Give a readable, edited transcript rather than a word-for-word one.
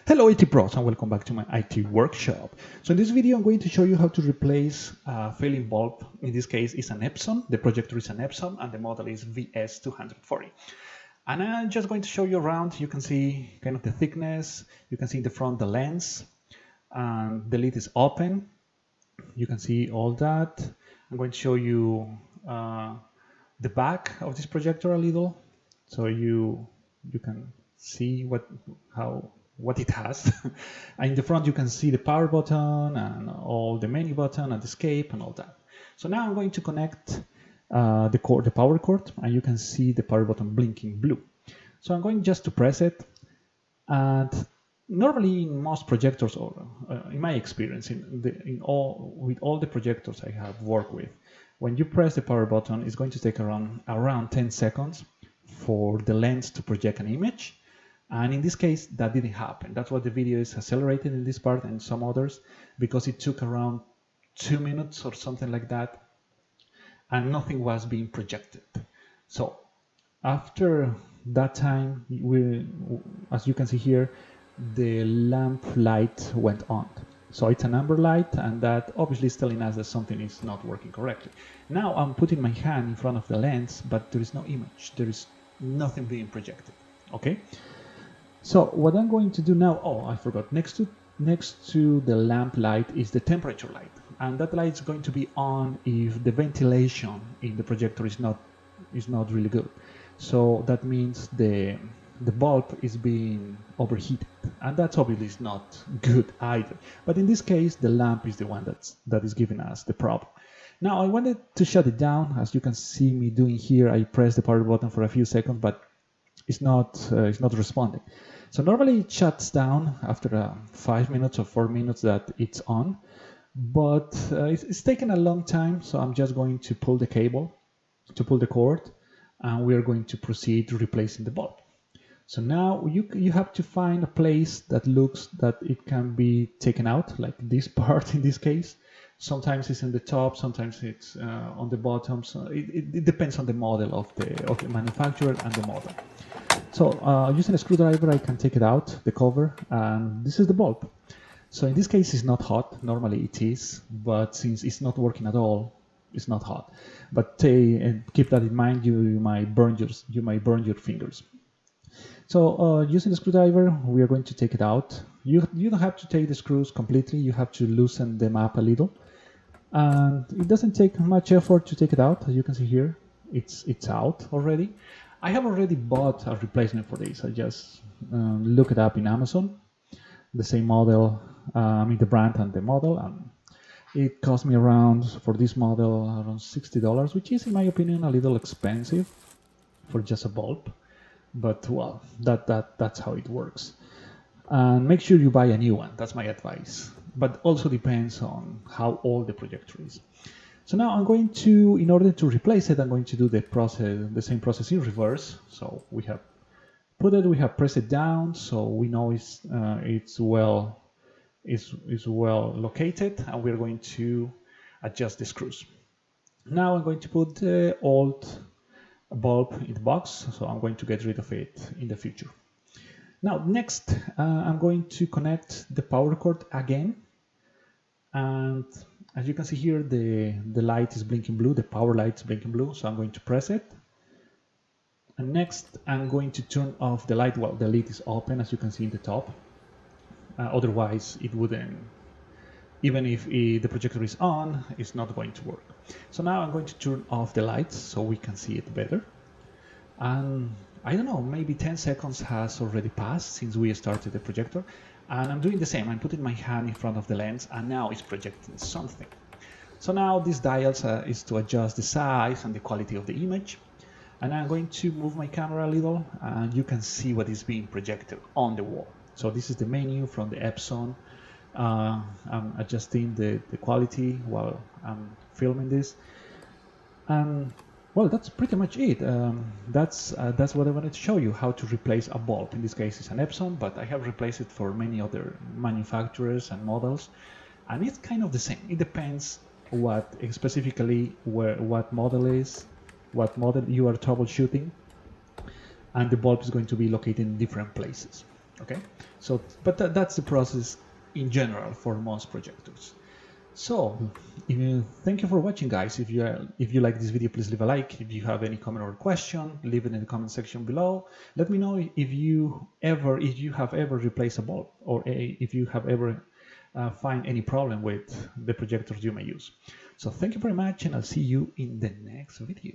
Hello IT Pros and welcome back to my IT workshop. So in this video I'm going to show you how to replace a failing bulb. In this case it's an Epson, the projector is an Epson and the model is VS240. And I'm just going to show you around. You can see kind of the thickness, you can see in the front the lens, and the lid is open. You can see all that. I'm going to show you the back of this projector a little, so you can see what it has. And in the front you can see the power button and all the menu button and escape and all that. So now I'm going to connect the power cord, and you can see the power button blinking blue. So I'm going just to press it, and normally in most projectors, or in my experience, with all the projectors I have worked with, when you press the power button, it's going to take around 10 seconds for the lens to project an image. And in this case, that didn't happen. That's why the video is accelerated in this part and some others, because it took around 2 minutes or something like that, and nothing was being projected. So after that time, as you can see here, the lamp light went on. So it's an amber light, and that obviously is telling us that something is not working correctly. Now I'm putting my hand in front of the lens, but there is no image. There is nothing being projected. Okay. So what I'm going to do now, oh, I forgot, next to the lamp light is the temperature light, and that light is going to be on if the ventilation in the projector is not really good. So that means the bulb is being overheated, and that's obviously not good either. But in this case, the lamp is the one that is giving us the problem. Now I wanted to shut it down. As you can see me doing here, I press the power button for a few seconds, but it's not responding. So normally it shuts down after 5 minutes or 4 minutes that it's on, but it's taken a long time. So I'm just going to pull the cable, to pull the cord, and we are going to proceed to replacing the bulb. So now you have to find a place that looks that it can be taken out, like this part in this case. Sometimes it's in the top, sometimes it's on the bottom. So it depends on the model of the manufacturer and the model. So using a screwdriver, I can take it out, the cover, and this is the bulb. So in this case, it's not hot. Normally it is, but since it's not working at all, it's not hot. But keep that in mind. You might burn your fingers. So using the screwdriver, we are going to take it out. You don't have to take the screws completely. You have to loosen them up a little, and it doesn't take much effort to take it out. As you can see here, it's out already. I have already bought a replacement for this. I just look it up in Amazon, the same model, the brand and the model, and it cost me for this model around $60, which is in my opinion a little expensive for just a bulb, but well, that's how it works. And make sure you buy a new one. That's my advice, but also depends on how old the projector is. So now I'm going to, in order to replace it, I'm going to do the same process in reverse. So we have pressed it down, so we know it's well located, and we're going to adjust the screws. Now I'm going to put the old bulb in the box, so I'm going to get rid of it in the future. Now next, I'm going to connect the power cord again, and as you can see here, the light is blinking blue, the power light is blinking blue, so I'm going to press it. And next, I'm going to turn off the light. Well, the lid is open, as you can see in the top. Otherwise, it wouldn't, even if the projector is on, it's not going to work. So now I'm going to turn off the lights so we can see it better. And I don't know, maybe 10 seconds has already passed since we started the projector. And I'm doing the same. I'm putting my hand in front of the lens, and now it's projecting something. So now this dial is to adjust the size and the quality of the image. And I'm going to move my camera a little, and you can see what is being projected on the wall. So this is the menu from the Epson. I'm adjusting the quality while I'm filming this. And well, that's pretty much it. That's what I wanted to show you, how to replace a bulb. In this case, it's an Epson, but I have replaced it for many other manufacturers and models, and it's kind of the same. It depends what model you are troubleshooting, and the bulb is going to be located in different places. Okay, so but that's the process in general for most projectors. So, thank you for watching, guys. If you like this video, please leave a like. If you have any comment or question, leave it in the comment section below. Let me know if you have ever replaced a bulb, or if you have ever find any problem with the projectors you may use. So thank you very much, and I'll see you in the next video.